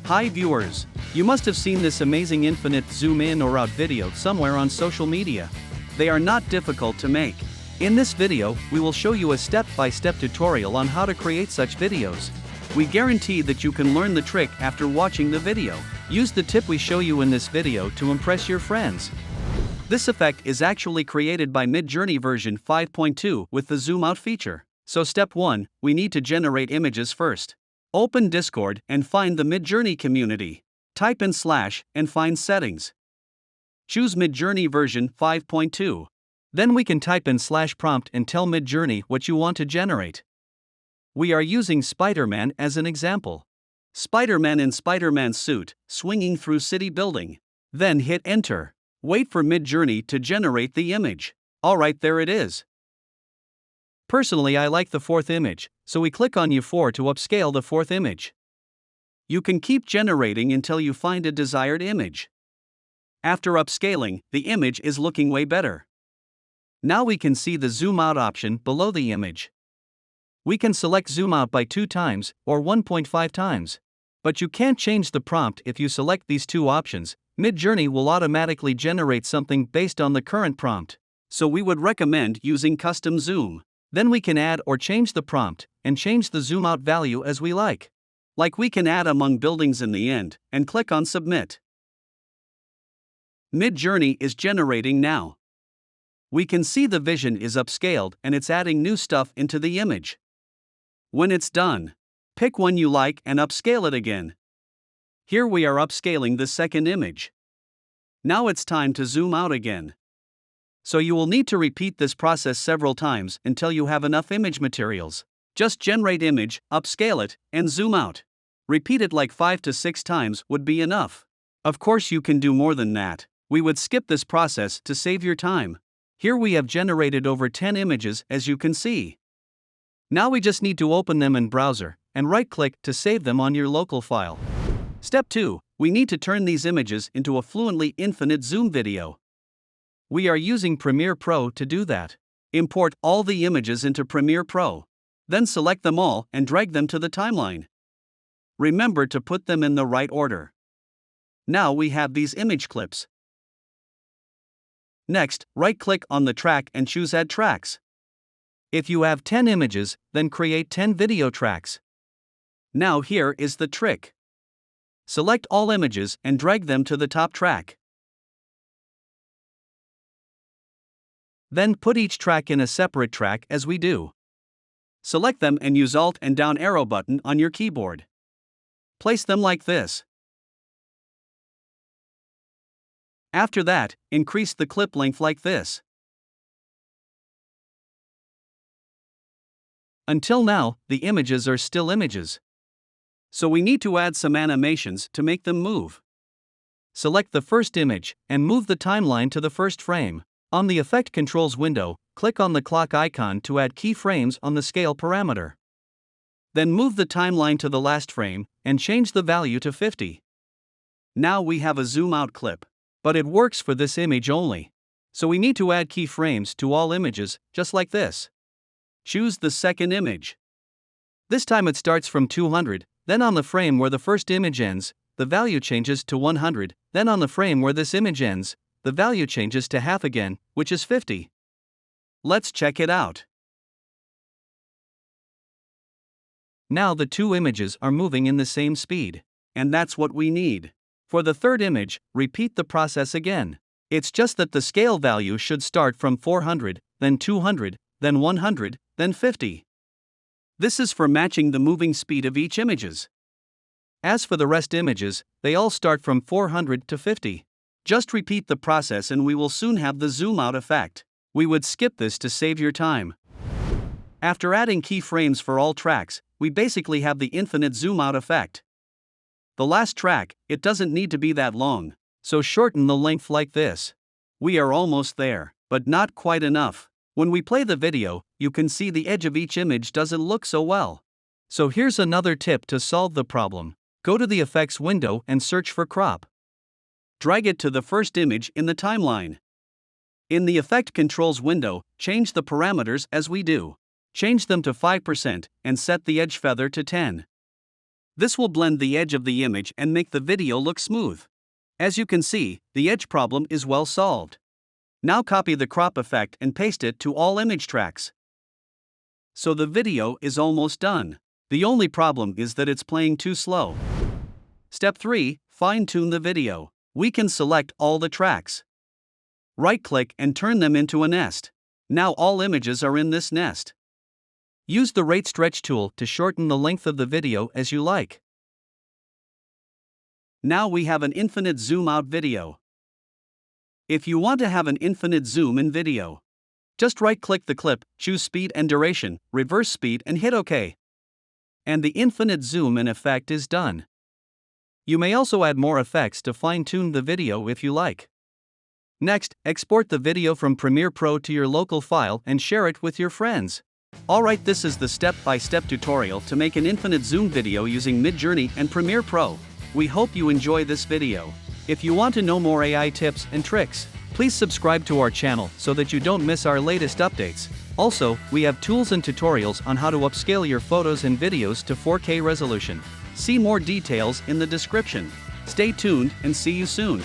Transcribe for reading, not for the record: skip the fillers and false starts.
Hi viewers! You must have seen this amazing infinite zoom in or out video somewhere on social media. They are not difficult to make. In this video, we will show you a step-by-step tutorial on how to create such videos. We guarantee that you can learn the trick after watching the video. Use the tip we show you in this video to impress your friends. This effect is actually created by Midjourney version 5.2 with the zoom out feature. So step 1, we need to generate images first. Open Discord and find the Midjourney community. Type in / and find settings. Choose Midjourney version 5.2. Then we can type in /prompt and tell Midjourney what you want to generate. We are using Spider-Man as an example. Spider-Man in Spider-Man suit, swinging through city building. Then hit enter. Wait for Midjourney to generate the image. Alright, there it is. Personally, I like the fourth image, so we click on U4 to upscale the fourth image. You can keep generating until you find a desired image. After upscaling, the image is looking way better. Now we can see the zoom out option below the image. We can select zoom out by 2 times or 1.5 times. But you can't change the prompt if you select these two options. Midjourney will automatically generate something based on the current prompt. So we would recommend using custom zoom. Then we can add or change the prompt and change the zoom out value as we like. Like we can add among buildings in the end and click on submit. Midjourney is generating now. We can see the vision is upscaled and it's adding new stuff into the image. When it's done, pick one you like and upscale it again. Here we are upscaling the second image. Now it's time to zoom out again. So you will need to repeat this process several times until you have enough image materials. Just generate image, upscale it, and zoom out. Repeat it like 5 to 6 times would be enough. Of course you can do more than that. We would skip this process to save your time. Here we have generated over 10 images as you can see. Now we just need to open them in browser and right-click to save them on your local file. Step 2, we need to turn these images into a fluently infinite zoom video. We are using Premiere Pro to do that. Import all the images into Premiere Pro. Then select them all and drag them to the timeline. Remember to put them in the right order. Now we have these image clips. Next, right-click on the track and choose Add Tracks. If you have 10 images, then create 10 video tracks. Now here is the trick. Select all images and drag them to the top track. Then put each track in a separate track as we do. Select them and use Alt and down arrow button on your keyboard. Place them like this. After that, increase the clip length like this. Until now, the images are still images. So we need to add some animations to make them move. Select the first image and move the timeline to the first frame. On the Effect Controls window, click on the clock icon to add keyframes on the scale parameter. Then move the timeline to the last frame and change the value to 50. Now we have a zoom out clip. But it works for this image only. So we need to add keyframes to all images, just like this. Choose the second image. This time it starts from 200, then on the frame where the first image ends, the value changes to 100, then on the frame where this image ends, the value changes to half again, which is 50. Let's check it out. Now the two images are moving in the same speed. And that's what we need. For the third image, repeat the process again. It's just that the scale value should start from 400, then 200, then 100, then 50. This is for matching the moving speed of each images. As for the rest images, they all start from 400 to 50. Just repeat the process and we will soon have the zoom out effect. We would skip this to save your time. After adding keyframes for all tracks, we basically have the infinite zoom out effect. The last track, it doesn't need to be that long, so shorten the length like this. We are almost there, but not quite enough. When we play the video, you can see the edge of each image doesn't look so well. So here's another tip to solve the problem. Go to the Effects window and search for Crop. Drag it to the first image in the timeline. In the Effect Controls window, change the parameters as we do. Change them to 5% and set the edge feather to 10. This will blend the edge of the image and make the video look smooth. As you can see, the edge problem is well solved. Now copy the crop effect and paste it to all image tracks. So the video is almost done. The only problem is that it's playing too slow. Step 3. Fine-tune the video. We can select all the tracks. Right-click and turn them into a nest. Now all images are in this nest. Use the rate stretch tool to shorten the length of the video as you like. Now we have an infinite zoom out video. If you want to have an infinite zoom in video, just right-click the clip, choose speed and duration, reverse speed and hit OK. And the infinite zoom in effect is done. You may also add more effects to fine-tune the video if you like. Next, export the video from Premiere Pro to your local file and share it with your friends. Alright, this is the step-by-step tutorial to make an infinite zoom video using Midjourney and Premiere Pro. We hope you enjoy this video. If you want to know more AI tips and tricks, please subscribe to our channel so that you don't miss our latest updates. Also, we have tools and tutorials on how to upscale your photos and videos to 4K resolution. See more details in the description. Stay tuned and see you soon.